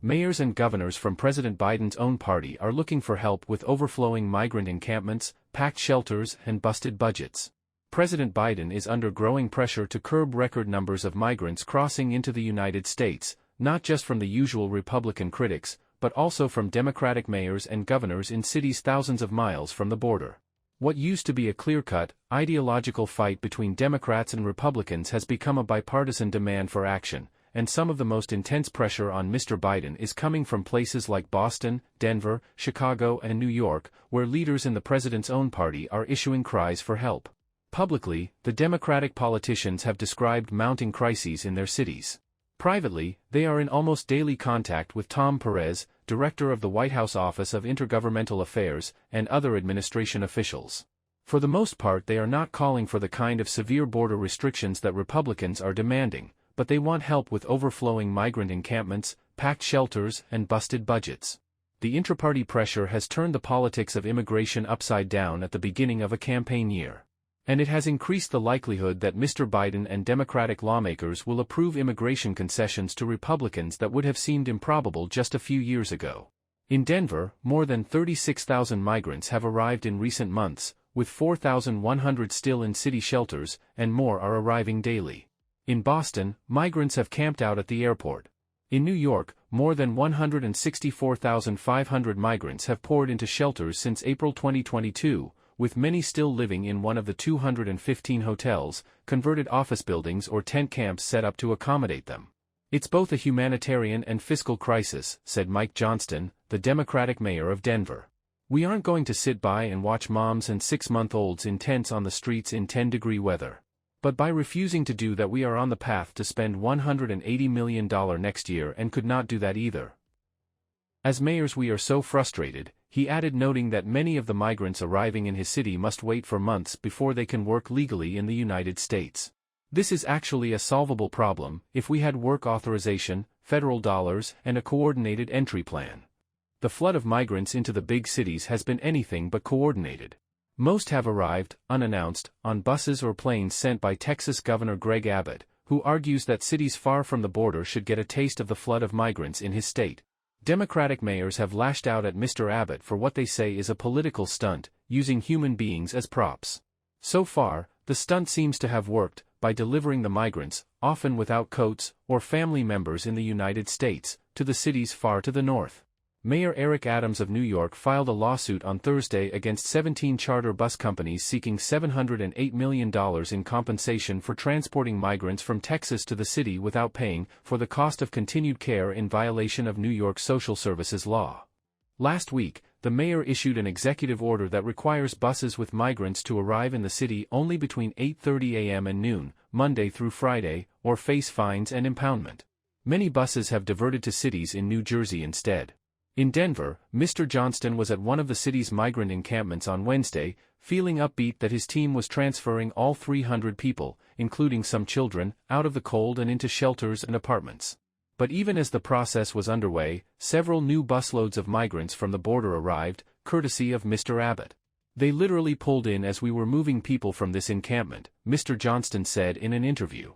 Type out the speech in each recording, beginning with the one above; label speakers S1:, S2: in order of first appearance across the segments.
S1: mayors and governors from President Biden's own party are looking for help with overflowing migrant encampments, packed shelters, and busted budgets. President Biden is under growing pressure to curb record numbers of migrants crossing into the United States, not just from the usual Republican critics, but also from Democratic mayors and governors in cities thousands of miles from the border. What used to be a clear-cut, ideological fight between Democrats and Republicans has become a bipartisan demand for action, and some of the most intense pressure on Mr. Biden is coming from places like Boston, Denver, Chicago, and New York, where leaders in the president's own party are issuing cries for help. Publicly, the Democratic politicians have described mounting crises in their cities. Privately, they are in almost daily contact with Tom Perez, director of the White House Office of Intergovernmental Affairs, and other administration officials. For the most part, they are not calling for the kind of severe border restrictions that Republicans are demanding, but they want help with overflowing migrant encampments, packed shelters, and busted budgets. The intra-party pressure has turned the politics of immigration upside down at the beginning of a campaign year. And it has increased the likelihood that Mr. Biden and Democratic lawmakers will approve immigration concessions to Republicans that would have seemed improbable just a few years ago. In Denver, more than 36,000 migrants have arrived in recent months, with 4,100 still in city shelters, and more are arriving daily. In Boston, migrants have camped out at the airport. In New York, more than 164,500 migrants have poured into shelters since April 2022, with many still living in one of the 215 hotels, converted office buildings or tent camps set up to accommodate them. It's both a humanitarian and fiscal crisis, said Mike Johnston, the Democratic mayor of Denver. We aren't going to sit by and watch moms and 6-month-olds in tents on the streets in 10-degree weather. But by refusing to do that, we are on the path to spend $180 million next year and could not do that either. As mayors, we are so frustrated, he added, noting that many of the migrants arriving in his city must wait for months before they can work legally in the United States. This is actually a solvable problem if we had work authorization, federal dollars, and a coordinated entry plan. The flood of migrants into the big cities has been anything but coordinated. Most have arrived, unannounced, on buses or planes sent by Texas Governor Greg Abbott, who argues that cities far from the border should get a taste of the flood of migrants in his state. Democratic mayors have lashed out at Mr. Abbott for what they say is a political stunt, using human beings as props. So far, the stunt seems to have worked, by delivering the migrants, often without coats or family members in the United States, to the cities far to the north. Mayor Eric Adams of New York filed a lawsuit on Thursday against 17 charter bus companies seeking $708 million in compensation for transporting migrants from Texas to the city without paying for the cost of continued care in violation of New York's social services law. Last week, the mayor issued an executive order that requires buses with migrants to arrive in the city only between 8:30 a.m. and noon, Monday through Friday, or face fines and impoundment. Many buses have diverted to cities in New Jersey instead. In Denver, Mr. Johnston was at one of the city's migrant encampments on Wednesday, feeling upbeat that his team was transferring all 300 people, including some children, out of the cold and into shelters and apartments. But even as the process was underway, several new busloads of migrants from the border arrived, courtesy of Mr. Abbott. They literally pulled in as we were moving people from this encampment, Mr. Johnston said in an interview.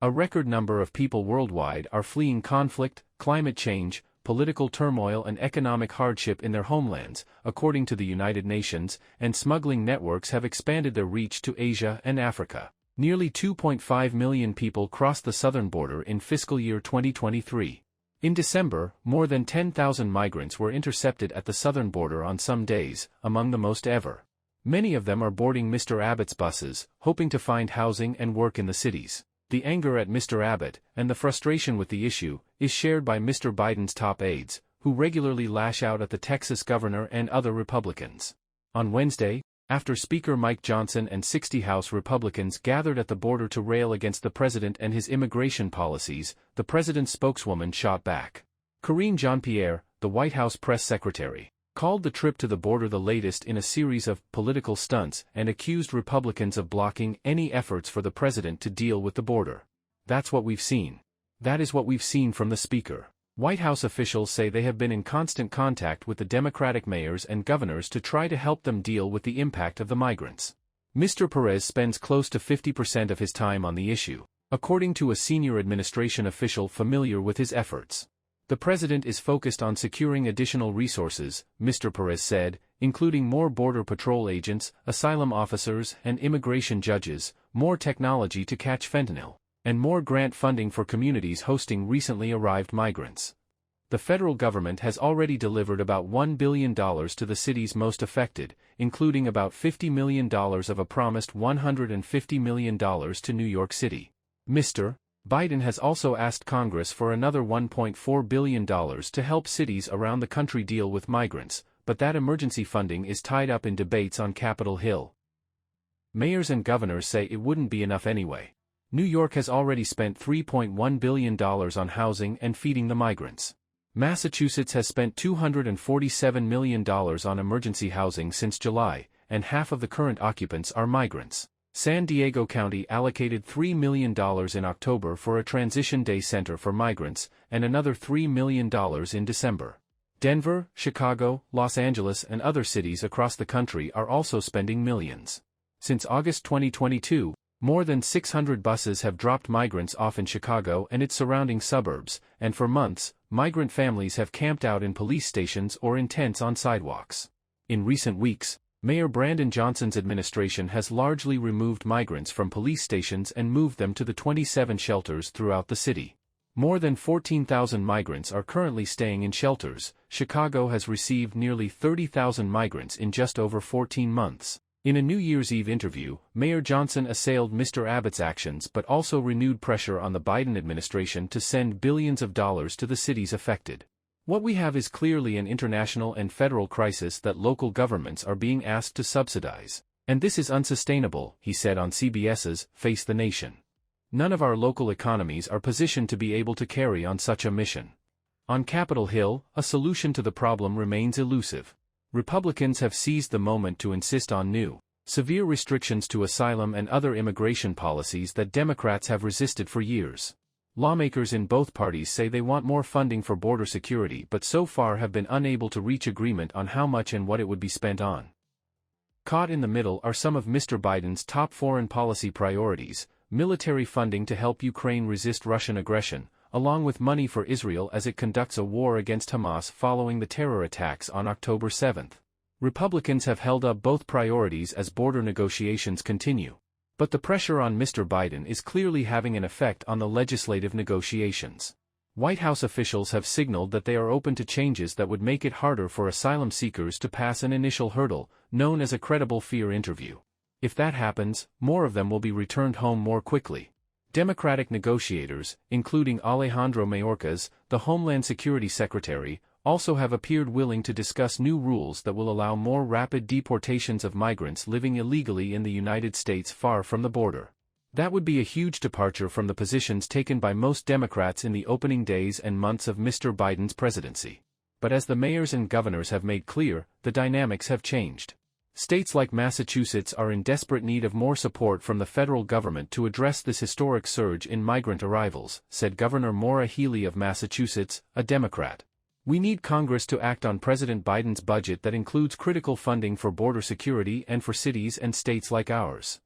S1: A record number of people worldwide are fleeing conflict, climate change, political turmoil and economic hardship in their homelands, according to the United Nations, and smuggling networks have expanded their reach to Asia and Africa. Nearly 2.5 million people crossed the southern border in fiscal year 2023. In December, more than 10,000 migrants were intercepted at the southern border on some days, among the most ever. Many of them are boarding Mr. Abbott's buses, hoping to find housing and work in the cities. The anger at Mr. Abbott, and the frustration with the issue, is shared by Mr. Biden's top aides, who regularly lash out at the Texas governor and other Republicans. On Wednesday, after Speaker Mike Johnson and 60 House Republicans gathered at the border to rail against the president and his immigration policies, the president's spokeswoman shot back. Karine Jean-Pierre, the White House press secretary, called the trip to the border the latest in a series of political stunts and accused Republicans of blocking any efforts for the president to deal with the border. That's what we've seen. That is what we've seen from the speaker. White House officials say they have been in constant contact with the Democratic mayors and governors to try to help them deal with the impact of the migrants. Mr. Perez spends close to 50% of his time on the issue, according to a senior administration official familiar with his efforts. The president is focused on securing additional resources, Mr. Perez said, including more border patrol agents, asylum officers, and immigration judges, more technology to catch fentanyl, and more grant funding for communities hosting recently arrived migrants. The federal government has already delivered about $1 billion to the cities most affected, including about $50 million of a promised $150 million to New York City. Mr. Biden has also asked Congress for another $1.4 billion to help cities around the country deal with migrants, but that emergency funding is tied up in debates on Capitol Hill. Mayors and governors say it wouldn't be enough anyway. New York has already spent $3.1 billion on housing and feeding the migrants. Massachusetts has spent $247 million on emergency housing since July, and half of the current occupants are migrants. San Diego County allocated $3 million in October for a transition day center for migrants, and another $3 million in December. Denver, Chicago, Los Angeles and other cities across the country are also spending millions. Since August 2022, more than 600 buses have dropped migrants off in Chicago and its surrounding suburbs, and for months, migrant families have camped out in police stations or in tents on sidewalks. In recent weeks, Mayor Brandon Johnson's administration has largely removed migrants from police stations and moved them to the 27 shelters throughout the city. More than 14,000 migrants are currently staying in shelters. Chicago has received nearly 30,000 migrants in just over 14 months. In a New Year's Eve interview, Mayor Johnson assailed Mr. Abbott's actions but also renewed pressure on the Biden administration to send billions of dollars to the cities affected. What we have is clearly an international and federal crisis that local governments are being asked to subsidize. And this is unsustainable, he said on CBS's Face the Nation. None of our local economies are positioned to be able to carry on such a mission. On Capitol Hill, a solution to the problem remains elusive. Republicans have seized the moment to insist on new, severe restrictions to asylum and other immigration policies that Democrats have resisted for years. Lawmakers in both parties say they want more funding for border security but so far have been unable to reach agreement on how much and what it would be spent on. Caught in the middle are some of Mr. Biden's top foreign policy priorities: military funding to help Ukraine resist Russian aggression, along with money for Israel as it conducts a war against Hamas following the terror attacks on October 7. Republicans have held up both priorities as border negotiations continue. But the pressure on Mr. Biden is clearly having an effect on the legislative negotiations. White House officials have signaled that they are open to changes that would make it harder for asylum seekers to pass an initial hurdle, known as a credible fear interview. If that happens, more of them will be returned home more quickly. Democratic negotiators, including Alejandro Mayorkas, the Homeland Security Secretary, also have appeared willing to discuss new rules that will allow more rapid deportations of migrants living illegally in the United States far from the border. That would be a huge departure from the positions taken by most Democrats in the opening days and months of Mr. Biden's presidency. But as the mayors and governors have made clear, the dynamics have changed. States like Massachusetts are in desperate need of more support from the federal government to address this historic surge in migrant arrivals, said Governor Maura Healey of Massachusetts, a Democrat. We need Congress to act on President Biden's budget that includes critical funding for border security and for cities and states like ours.